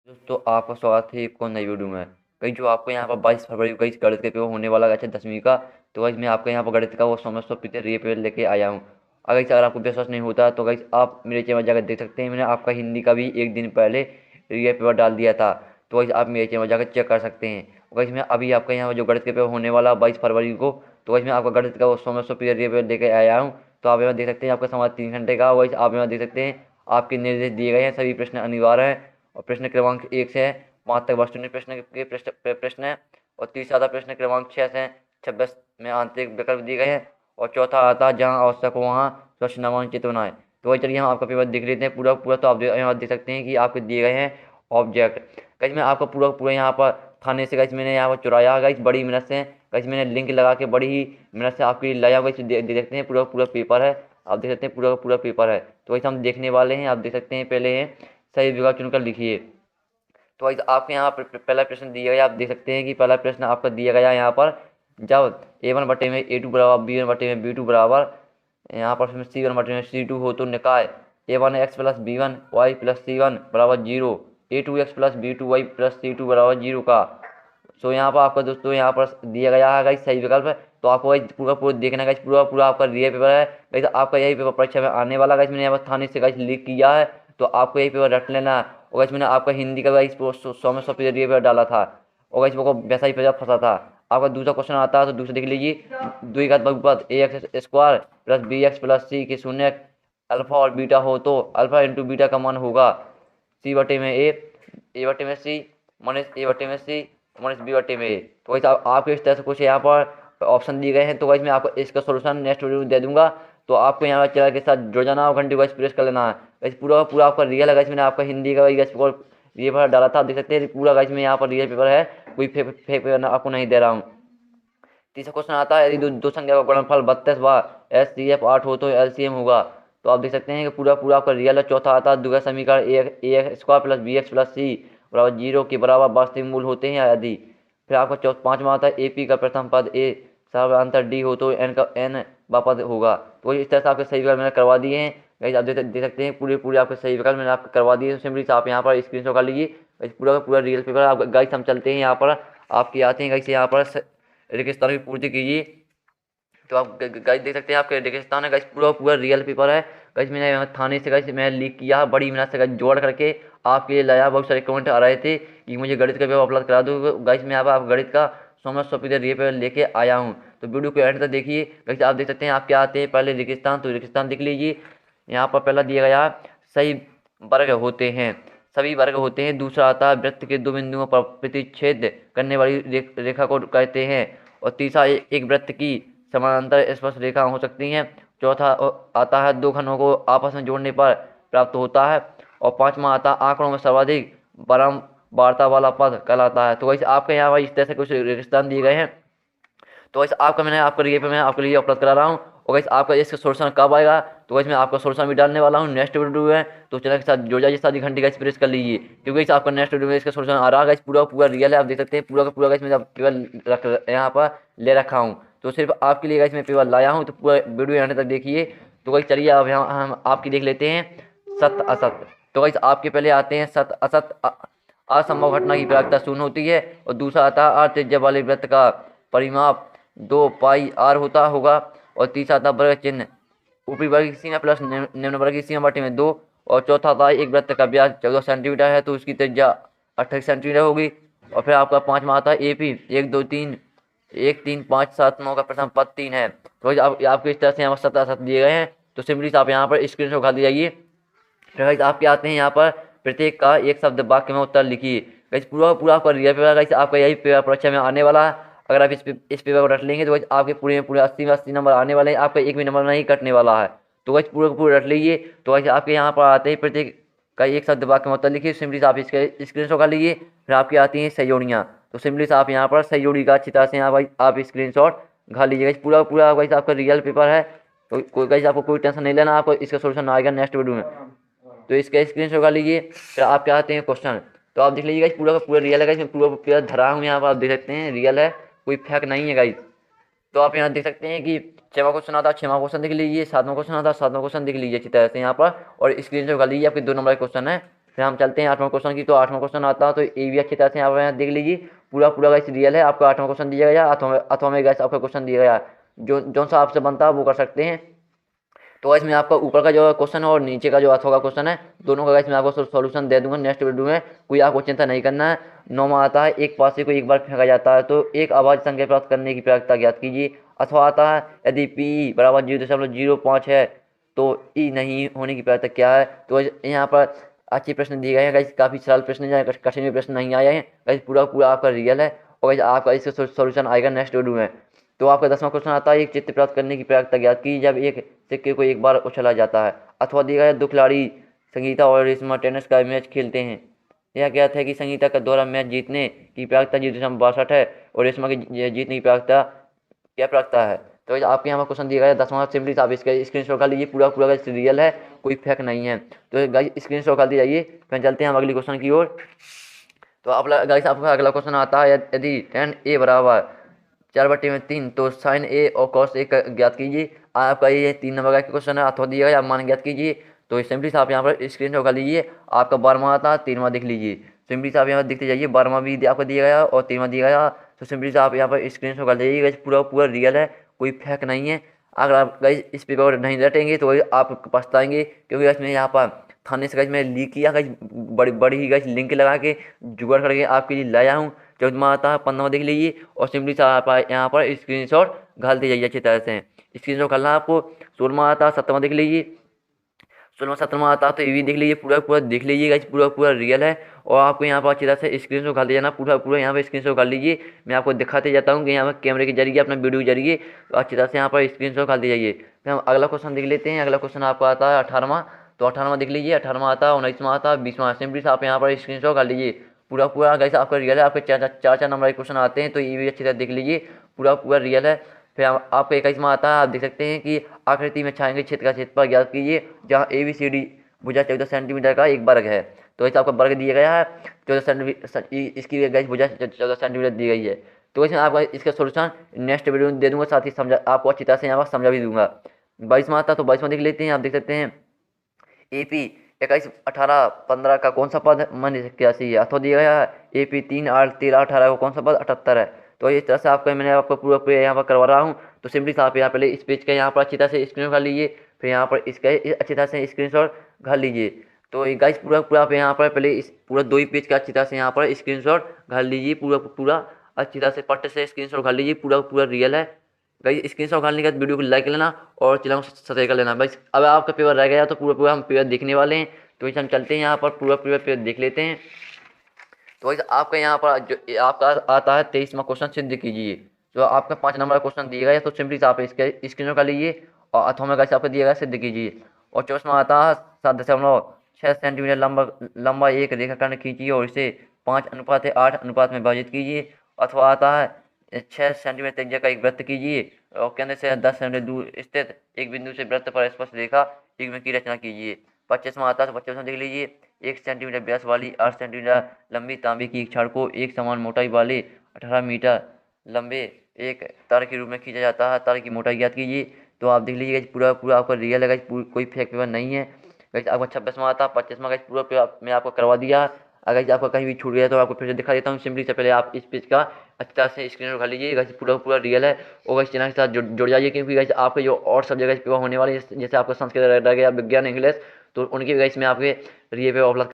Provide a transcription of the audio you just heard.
दोस्तों आपका स्वागत है एक और नई वीडियो में। कहीं जो आपको यहाँ पर 22 फरवरी को कहीं गणित के पेपर होने वाला है 10वीं का। तो गाइस मैं आपके यहाँ पर गणित का वो समझ पेपर पेपर लेके आया हूँ। अगर आपको विश्वास नहीं होता तो गाइस आप मेरे चैनल जाकर देख सकते हैं। मैंने आपका हिंदी का भी एक दिन पहले री पेपर डाल दिया था। तो गाइस आप मेरे चैनल जाकर चेक कर सकते हैं। गाइस मैं अभी आपके यहाँ जो गणित के पेपर होने वाला 22 फरवरी को, तो गाइस मैं आपका गणित का वो समझ पेपर लेके आया हूँ। तो आप यहाँ देख सकते हैं आपका समाज 3 घंटे का। गाइस आप यहाँ देख सकते हैं आपके निर्देश दिए गए हैं, सभी प्रश्न अनिवार्य हैं। और प्रश्न क्रमांक 1 से 5 तक वस्तुनिष्ठ प्रश्न के प्रश्न है। और तीसरा आता प्रश्न क्रमांक 6 से 26 में आंतरिक विकल्प दिए गए हैं। और चौथा आता है जहाँ आवश्यक हो वहाँ स्वच्छ नामांकित बनाए। तो वही चलिए हम आपका पेपर देख लेते हैं पूरा पूरा। तो आप यहाँ देख सकते हैं कि आपके दिए गए हैं ऑब्जेक्ट। कहीं मैं आपका पूरा पूरा यहाँ पर थाने से, कहीं मैंने यहाँ पर चुराया गई बड़ी मेहनत से, कहीं मैंने लिंक लगा के बड़ी ही मेहनत से आपके लिए लाया। गई देख सकते हैं पूरा पूरा पेपर है। आप देख सकते हैं पूरा पूरा पेपर है। तो वैसे हम देखने वाले हैं। आप देख सकते हैं पहले हैं सही विकल्प चुनकर लिखिए। तो गाइस आपके यहाँ पर पहला प्रश्न दिया गया। आप देख सकते हैं कि पहला प्रश्न आपका दिया गया यहाँ पर, जब A1/A2 बराबर B1/B2 बराबर यहाँ पर C1/C2 हो तो निकाय A1x+B1y+C1 बराबर 0, A2x+B2y+C2 बराबर 0 का। सो यहाँ पर आपका दोस्तों यहाँ पर दिया गया है गाइस सही विकल्प है। तो आपको गाइस पूरा पूरा देखना है गाइस, पूरा पूरा आपका रियल पेपर है गाइस। आपका यही पेपर परीक्षा में आने वाला गाइस। मैंने यहाँ पर थाने से गाइस लीक किया है। तो आपको यही पेपर रट लेना है। और गाइस मैंने आपका हिंदी का गाइस 100 पेपर डाला था और गाइस वो वैसा ही पेपर फंसा था। आपका दूसरा क्वेश्चन आता है तो दूसरा देख लीजिए। द्विघात बहुपद ax² + bx+c के शून्य अल्फा और बीटा हो तो अल्फा इंटू बीटा का मान होगा C/A, A/C -A/C -B/A। तो वैसे आपको इस तरह से कुछ यहाँ पर ऑप्शन दिए गए हैं। तो वैसे मैं आपको इसका सोल्यूशन नेक्स्ट वीडियो में दे दूंगा। तो आपको यहाँ चैनल के साथ जुड़ जाना और घंटे वैसे प्रेस कर लेना है। वैसे पूरा पूरा आपका रियल है गाइस। मैंने आपका हिंदी का वैसे पेपर ये पेपर डाला था। आप देख सकते हैं पूरा गाइस में यहाँ पर रियल पेपर है, कोई फेक पेपर आपको नहीं दे रहा हूँ। तीसरा क्वेश्चन आता है, यदि दो संख्या का गुणनफल 32 व HCF 8 हो तो LCM होगा। तो आप देख सकते हैं कि पूरा पूरा आपका रियल है। चौथा आता है द्विघात समीकरण ax² + bx+c बराबर 0 के बराबर वास्तविक मूल होते हैं यदि। फिर आपका पांचवा आता है AP का प्रथम पद A समानांतर D हो तो N का N पद होगा। तो इस तरह से आपके सही विकल्प मैंने करवा दिए हैं गाइस। आप देख सकते हैं पूरे पूरे आपके सही विकल्प मैंने आपको करवा दिए। सिंपली से आप यहाँ पर स्क्रीनशॉट कर लीजिए। पूरा पूरा रियल पेपर आप गाइस हम चलते हैं यहाँ पर आपके आते हैं गाइस यहाँ पर रेगिस्तान की पूर्ति कीजिए। तो आप गाइस देख सकते हैं आपके रेगिस्तान है गाइस, पूरा पूरा रियल पेपर है गाइस। मैंने यहाँ थाने से गाइस मैं लीक किया बड़ी मेहनत से गाइस जोड़ करके आपके लिए लाया। बहुत सारे कमेंट आ रहे थे कि मुझे गणित का पेपर अपलोड करा दो गाइस। मैं आप गणित का समझ पेपर ये पेपर लेके आया हूँ। तो वीडियो को एंड तक देखिए गाइस। आप देख सकते हैं आप क्या आते हैं पहले रेगिस्तान। तो रेगिस्तान देख लीजिए। यहाँ पर पहला दिया गया सही वर्ग होते हैं, सभी वर्ग होते हैं। दूसरा आता है वृत्त के दो बिंदुओं पर प्रतिच्छेद करने वाली रेखा को कहते हैं। और तीसरा एक वृत्त की समानांतर स्पर्श रेखा हो सकती हैं। चौथा आता है दो घनों को आपस में जोड़ने पर प्राप्त होता है। और पांचवा आता है आंकड़ों में सर्वाधिक बारंबारता वाला पद कहलाता है। तो वैसे आपके यहाँ पर इस तरह से कुछ रेगिस्तान दिए गए हैं। तो वैसे आपका मैंने आपका ये पे मैं आपके लिए अपलोड करा रहा हूँ। और वैसे आपका इसका सोल्यूशन कब आएगा तो वैसे मैं आपका सोल्यूशन भी डालने वाला हूँ नेक्स्ट वीडियो में। तो चैनल के साथ जुड़ जाइए, साथ ही घंटी का प्रेस कर लीजिए क्योंकि इस आपका नेक्स्ट वीडियो में इसका सोल्यूशन आ रहा है। पूरा पूरा रियल है। आप देख सकते हैं पूरा का पूरा गाइस मैं पेपर रख यहाँ पर ले रखा हूँ। तो सिर्फ आपके लिए गाइस मैं पेपर लाया हूँ। तो पूरा वीडियो आने तक देखिए। तो गाइस चलिए अब यहाँ हम आपकी देख लेते हैं सत्य असत्य। तो गाइस आपके पहले आते हैं सत्य असत्य। असंभव घटना की प्रायिकता शून्य होती है। और दूसरा आता है त्रिज्या वाले वृत्त का परिमाप 2πr होता होगा। और तीसरा था वर्ग चिन्ह ऊपरी वर्ग की सीमा प्लस निम्न वर्ग की सीमा बटे में 2। और चौथा था एक वृत्त का व्यास 14 सेंटीमीटर है तो उसकी त्रिज्या 28 सेंटीमीटर होगी। और फिर आपका पांचवा आता है AP 1 2 3 1 3 5 7 9 का प्रथम पद 3 है। तो आपको इस तरह से यहाँ पर 17 दिए गए हैं। तो सिंपली आप यहाँ पर स्क्रीन शॉट खा जाइए। फिर आपके आते हैं यहाँ पर प्रत्येक का एक शब्द वाक्य में उत्तर लिखिए। गाइस पूरा पूरा आपका रियल पेपर गाइस आपका यही पेपर परीक्षा में आने वाला है। अगर आप इस पेपर को रट लेंगे तो गाइस आपके पूरे पूरे 80 में 80 नंबर आने वाले हैं। आपका एक भी नंबर नहीं कटने वाला है। तो गाइस पूरा पूरा रट लीजिए। तो गाइस आपके यहाँ पर आते हैं प्रत्येक का एक शब्द वाक्य में उत्तर लिखिए। सिंपली आप इसके स्क्रीन शॉट कर लीजिए। फिर आपकी आती हैं सहजोड़ियाँ। तो सिंपली आप यहाँ पर सहजोड़ी का अच्छी तरह से यहाँ भाई आप स्क्रीन शॉट घा लीजिए। पूरा पूरा गाइस आपका रियल पेपर है। तो कोई गाइस आपको कोई टेंशन नहीं लेना, आपको इसका सोल्यूशन आएगा नेक्स्ट वीडियो में। तो इसका स्क्रीन शॉट कर लीजिए। फिर आप क्या आते हैं क्वेश्चन। तो आप देख लीजिए गाइस पूरा का पूरा रियल है गाइस। मैं पूरा पूरा धरा हूँ यहाँ पर आप देख सकते हैं रियल है, कोई फेक नहीं है गाइस। तो आप यहाँ देख सकते हैं कि 6वां क्वेश्चन आता है, 6वां क्वेश्चन देख लीजिए। 7वां क्वेश्चन आता है, 7वां क्वेश्चन देख लीजिए अच्छी तरह से यहाँ पर। और स्क्रीन शॉट कर लीजिए आपके 2 नंबर का क्वेश्चन है। फिर हम चलते हैं 8वां क्वेश्चन की। तो 8वां क्वेश्चन आता है, तो ये भी अच्छी तरह से यहाँ पर देख लीजिए, पूरा पूरा गाइस रियल है। आपको 8वां क्वेश्चन दिया गया, अथवा में गाइस आपका क्वेश्चन दिया गया, जो सा आपसे बनता है वो कर सकते हैं। तो इसमें आपका ऊपर का जो क्वेश्चन है और नीचे का जो अथवा का क्वेश्चन है, दोनों का गाइस मैं आपको सॉल्यूशन दे दूंगा नेक्स्ट वीडियो में, कोई आपको चिंता नहीं करना है। 9वां आता है, एक पासे को एक बार फेंका जाता है तो एक आवाज संख्या प्राप्त करने की प्रायिकता ज्ञात कीजिए। अथवा आता है, यदि पी बराबर 0.05 है तो ई नहीं होने की प्रायिकता क्या है। तो यहाँ पर अच्छे प्रश्न दिए गए हैं गाइस, काफी सरल प्रश्न है, कठिन भी प्रश्न नहीं आए हैं गाइस, पूरा पूरा आपका रियल है। और गाइस आपका इसका सॉल्यूशन आएगा नेक्स्ट वीडियो में। तो आपका 10वां क्वेश्चन आता है, एक चित्र प्राप्त करने की प्रायिकता ज्ञात की जब एक सिक्के को एक बार उछला जाता है। अथवा दिया गया, दो खिलाड़ी संगीता और रेशमा टेनिस का मैच खेलते हैं। यह ज्ञात है कि संगीता का द्वारा मैच जीतने की प्रायिकता 0.62 है और रेशमा की जीतने की प्रायिकता क्या प्रायिकता है। तो आपके यहाँ पर क्वेश्चन दिया गया 10वां, सिंपली आप इसका स्क्रीनशॉट कर लीजिए, पूरा पूरा रियल है, कोई फेक नहीं है। तो गाइस स्क्रीनशॉट कर दीजिए। फिर चलते हैं हम अगले क्वेश्चन की ओर। तो आप गाइस आपका अगला क्वेश्चन आता है, यदि tan a बराबर 4/3 तो साइन ए और कॉस ए का ज्ञात कीजिए। आपका ये 3 नंबर का क्वेश्चन है, अथवा दिया गया, आप मान ज्ञात कीजिए। तो सिंपली से आप यहाँ पर स्क्रीन शॉट कर लीजिए। आपका 12वां आता है, 13वां देख लीजिए। सिंपली से आप यहाँ पर देखते जाइए, 12वां भी आपको दिया गया और 13वां दिया गया। तो सिंपली से आप यहाँ पर स्क्रीन शॉट कर लीजिए, पूरा पूरा रियल है, कोई फेक नहीं है। अगर आप गाइस इस पेपर नहीं रटेंगे तो आप पछताएंगे, क्योंकि इसमें यहाँ पर थाने से गाइस मैं लीक किया गाइस, बड़ी बड़ी ही गाइस लिंक लगा के जुगाड़ करके आपके लिए लाया हूँ। 14वां आता है, 15वां देख लीजिए और सिंपली से आप यहाँ पर स्क्रीनशॉट घाल दीजिए अच्छी तरह से। स्क्रीनशॉट घालना आपको। 16वां आता है, 17वां देख लीजिए। 16वां 17वां आता है तो ये भी देख लीजिए, पूरा पूरा देख लीजिए गाइस, पूरा पूरा रियल है। और आपको यहाँ पर अच्छी तरह से स्क्रीनशॉट घाल दिया जाना, पूरा पूरा यहाँ पर स्क्रीनशॉट घाल लीजिए। मैं आपको दिखाते जाता हूँ कि यहाँ पर कैमरे के जरिए, अपना वीडियो के जरिए अच्छी तरह से यहाँ पर स्क्रीनशॉट घाल दीजिए। फिर हम अगला क्वेश्चन देख लेते हैं। अगला क्वेश्चन आपका आता है 18वां। तो 18वां देख लीजिए, 18वां आता है, 19वां आता है, 20वां। सिंपली से आप यहाँ पर स्क्रीनशॉट कर लीजिए, पूरा पूरा गाइस आपका रियल है। आपके चार नंबर के क्वेश्चन आते हैं, तो ये भी अच्छी तरह देख लीजिए, पूरा पूरा रियल है। फिर आपका 21वां आता है, आप देख सकते हैं कि आकृति में छायांकित क्षेत्र का क्षेत्रफल ज्ञात कीजिए, जहाँ ABCD भुजा 14 सेंटीमीटर का एक वर्ग है। तो ऐसा आपका वर्ग दिया गया है 14 सेंटीमीटर, इसकी गाइस भुजा 14 सेंटीमीटर दी गई है। तो इसमें आपका इसका सोल्यूशन नेक्स्ट वीडियो में दे दूंगा, साथ ही समझा आपको अच्छी तरह से यहाँ पर समझा भी दूंगा। 22वां आता है, तो 22वां देख लेते हैं। आप देख सकते हैं, AP 21, 18, 15 का कौन सा पद मन इक्यासी है। अथवा दिया गया है AP 3, 8, 13, 18 का कौन सा पद 78 है। तो इस तरह से आपका मैंने आपको पूरा पूरा यहाँ पर करवा रहा हूँ। तो सिंपली आप यहाँ पहले इस पेज का यहाँ पर अच्छी तरह से स्क्रीन कर लीजिए, फिर यहाँ पर इसका अच्छी तरह से स्क्रीनशॉट घर लीजिए। तो गाइस पूरा पूरा आप यहाँ पर पहले इस पूरा 2 ही पेज का अच्छी तरह से यहाँ पर स्क्रीनशॉट घर लीजिए, पूरा पूरा अच्छी तरह से पट्टे से स्क्रीनशॉट घर लीजिए, पूरा पूरा रियल है। गाइस स्क्रीनशॉट निकालने के बाद वीडियो को लाइक कर लेना और चैनल को सब्सक्राइब कर लेना। बस अब आपका पेपर रह गया तो पूरा पूरा हम पेपर देखने वाले हैं। तो इसे हम चलते हैं यहाँ पर पूरा पूरा पेपर देख लेते हैं। तो वैसे आपका यहाँ पर जो आपका आता है 23वां क्वेश्चन, सिद्ध कीजिए। तो आपका 5 नंबर का क्वेश्चन दिया गया, तो सिंपली आप इसके स्क्रीनशॉट कर लीजिए और अथवा में आपका दिया गया, सिद्ध कीजिए। और 24वां आता है, 7.6 सेंटीमीटर लंबा एक रेखाखंड खींचिए और इसे 5:8 अनुपात में विभाजित कीजिए। अथवा आता है 6 सेंटीमीटर त्रिज्या का एक वृत्त कीजिए और केंद्र से 10 सेंटीमीटर दूर स्थित एक बिंदु से वृत्त पर स्पर्श रेखा युग्म की रचना कीजिए। 25वां आता है, तो 25वां देख लीजिए। 1 सेंटीमीटर व्यास वाली 8 सेंटीमीटर लंबी तांबे की छड़ को एक समान मोटाई वाले 18 मीटर लंबे एक तार के रूप में खींचा जाता है। तार की मोटाई ज्ञात कीजिए। तो आप देख लीजिए पूरा पूरा आपका रियल है, कोई फेक पेपर नहीं है। आपका 26वां आता है, 25वां का पूरा पेपर मैं आपको करवा दिया। अगर आपका कहीं भी छूट गया तो आपको फिर से दिखा देता हूँ। सिंपली से पहले आप इस पेज का अच्छी तरह से स्क्रीन उठा लीजिए, पूरा पूरा रियल है। और इस चैनल के साथ जुड़ जाइए, क्योंकि आपके जो और सब जगह पेपर होने वाले, जैसे आपका संस्कृत रह गया, विज्ञान, इंग्लिश, तो उनके भी इसमें आपके रियल पे उपलब्ध